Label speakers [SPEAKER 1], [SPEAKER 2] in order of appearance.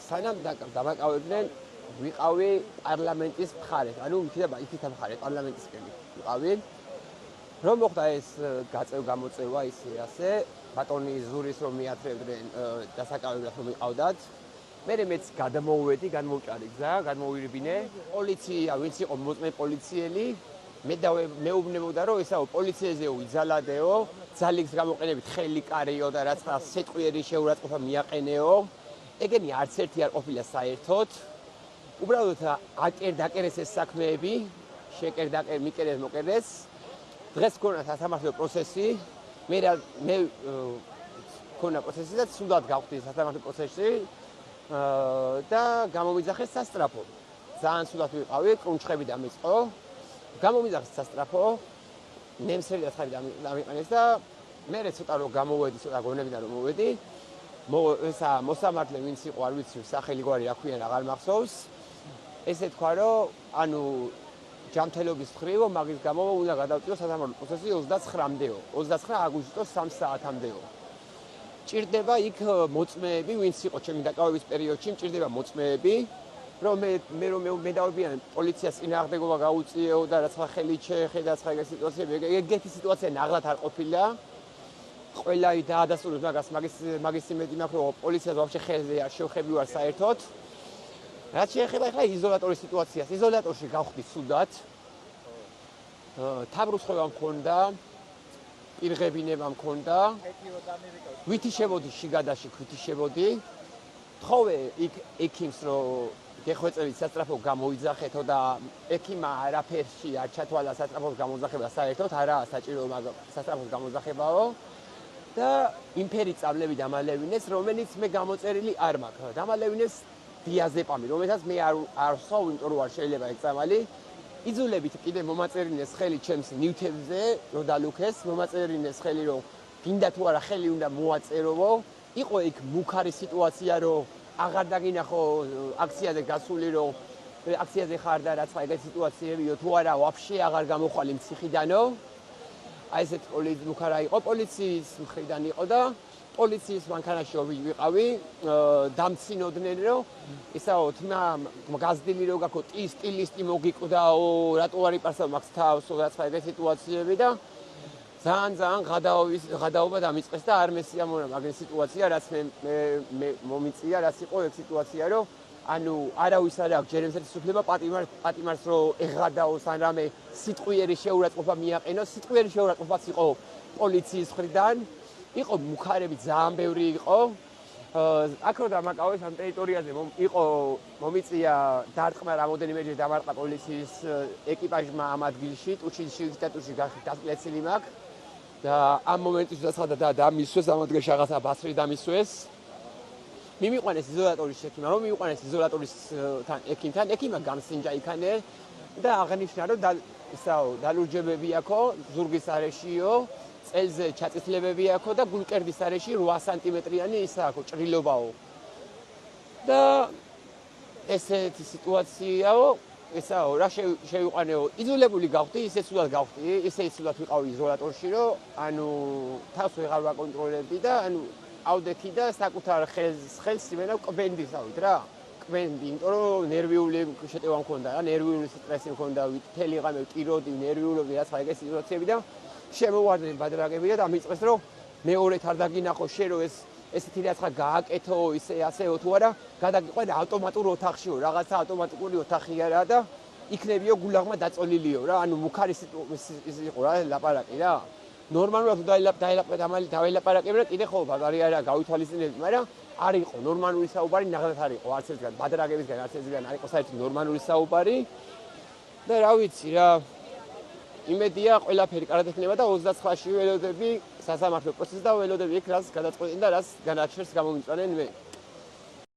[SPEAKER 1] სანამ დამაკავებდნენ ვიყავი პარლამენტის მხარეს, ანუ იქით მხარე პარლამენტისკენ ვიყავი. რომ მოხდა ეს გამოწევა ისე ასე, ბატონი ზურის რომ მიათრევდნენ დასაკავებლად რომ იყავდათ. მეც გადამოვედი, განმოვჭარი გზა, განმოვირბინე. პოლიცია, ვინც იყო მოწმე პოლიციელი, მეუბნებოდა რომ ესაო პოლიციეზეო იძალადეო, ძალის გამოყენებით ხელი კარიო და რაც სეტყვიერი შეურაცხყოფა მიაყენეო. ეგენი არც ერთი არ ყოფილა საერთოდ. უბრალოდ აკერდაკერეს ეს საქმეები, შეკერდაკერ მიკერეს მოკერეს. დღეს გქონა სასამართლო პროცესი, მე გქონა პროცესი და სულად გავხდი სასამართლო პროცესში და გამომიძახეს სასტრაფო. ძალიან სულად ვიყავი, კრუნჩხები დამიწყო. გამომიძახეს სასტრაფო, ნემსერი და ცხარი დამიყენეს და მე ცოტა რომ გამოვედი, ცოტა გონებიდან რომ მოვედი. ესა მოსამართლე ვინც იყო, არ ვიცი, სახელი გვარი რა ქვია, აღარ მახსოვს. ესე თქვა რომ ანუ ჯანმრთელობის მხრივ მაგის გამო უნდა გადავწიო სასამართლო პროცესი 29-მდეო, 29 აგვისტოს 3 საათამდეო. ჭირდება იქ მოწმეები, ვინც იყო ჩემი დაკავების პერიოდში, ჭირდება მოწმეები, რომ მე დავებიან პოლიციას წინააღმდეგობა გაუწიეო და რაცა ხელი შეეხედა სხვა ეგეთი სიტუაციები, ეგეთი სიტუაცია ნაღლად არ ყოფილა. ყველა დაადასტურებს მაგის იმედი მაქვს, რომ პოლიციას ვაფშე ხელზე არ შევხებივარ საერთოდ. რაც შეეხება ახლა იზოლატორის სიტუაციას, იზოლატორში გავხდი სუდად. თაბრუცხება მქონდა, პირღებინება მქონდა. ვითიშებოდი შიგადაში, ვითიშებოდი. თხოვე ექიმს რომ გეხვეწებით სასტრაფო გამოიძახეთო და ექიმა არაფერში არ ჩათვალა სასტრაფოს გამოძახება საერთოდ, არაა საჭირო სასტრაფოს გამოძახებაო. და იმფერი წავლები დამალევინეს, რომელიც მე გამოწერილი არ მაქვს. დამალევინეს დიაზეპამი, რომელსაც მე არ ვსვავ, იმიტომ რომ არ შეიძლება ეგ წამალი. იძულებით კიდე მომაწერინეს ხელი ჩემს ნივთებზე, რომ დალუქეს, მომაწერინეს ხელი, რომ გინდა თუ არა ხელი უნდა მოაწეროვო. იყო იქ მუქარი სიტუაცია, რომ აღარ დაგინახო აქციაზე გასული, რომ აქციაზე ხარ და რაც ეგეთი სიტუაციებიო, თუ არა ვაფშე აღარ გამოხვალ იმ ციხიდანო. აი ესეთ მუქარა იყო, პოლიციის მხრიდან იყო და პოლიციის მანქანაში ვიყავი, დამცინოდნენ რომ ისაო თმა გაზდილი რო გაქო სტილისტი მოგიკვდაო, რატო არ იპარსავ მაგს თავს, რაც ეგეთი სიტუაციები და ძალიან გადაობა დამიწყეს და არ მესიამონა მაგის სიტუაცია, რაც მე მომიწია, რაც იყო ეგ სიტუაცია, რომ ანუ არავის არ აქვს ჯერემსეთის უფლება პატიმარს რო ეღადაოს ან რამე სიტყვიერი შეურაცხყოფა მიაყენოს, სიტყვიერი შეურაცხყოფაც იყო პოლიციის მხრიდან, იყო მუქარები ძალიან ბევრი იყო. აქ რო დამაკავეს ამ ტერიტორიაზე იყო მომიწია დარტყმა რამოდენიმეჯერ დამარტყა პოლიციის ეკიპაჟმა ამ ადგილში, ტუჩინში და ტუჩი გასკლეცილი მაქვს. და ამ მომენტში დაცხადა და დამისვეს ამ ადგილში რაღაცა ბასრი დამისვეს. მიმიყვანეს იზოლატორის შექმნა, რომ მიიყვანეს იზოლატორისთან ექიმთან, ექიმა გამსინჯა იქანე და აღნიშნა რომ დალურჯებები აქო, ზურგის არეშიო, წელზე ჩაწითლებები აქო და გულკერდის არეში 8 სანტიმეტრიანი ისა აქო ჭრილობაო. და ესეთი სიტუაციაო, ესაო რა შევიყვანეო, იძულებული გავხდი, ისე სულად გავხდი, ისე სულად ვიყავი იზოლატორში, რომ ანუ თავს ვეღარ ვაკონტროლებდი და ანუ ავდექი და საკუთარ ხელს იმენა კვენდისავით რა. კვენდი, იმიტომ რომ ნერვიული შეტევა მქონდა რა, ნერვიული სტრესი მქონდა, მთელი ღამე ვტიროდი, ნერვიულობდი რაცა ეგეთი სიტუაციები და შემოვარდნენ ბადრაგები და დამიწყეს რომ მეორედ არ დაგინახო შე რომ ესეთი რაცა გააკეთო, ისე ასეო თუ არა, გადაგიყვანე ავტომატურ ოთახშიო, რაღაცა ავტომატიკური ოთახია რა და იქნებიო გულაღმა დაწოლილიო რა, ანუ მუქარი ის იყო რა, ლაპარაკი რა. ნორმალურად დაველაპარაკებდა კიდე ხო ბაბარი არა გავითვალისწინებდი, მაგრამ არ იყო ნორმალური საუბარი, ნაღდათ არ იყო არც ერთგან ბადრაგებისგან, არც ერთგან არ იყო საერთოდ ნორმალური საუბარი. და რა ვიცი რა, იმედია ყველაფერი კარგად ექნება და 29-ში ველოდები სასამართლო პროცესს და ველოდები იქ რას გადაწყვეტენ და რას განაჩერს გამომიწვანენ მე.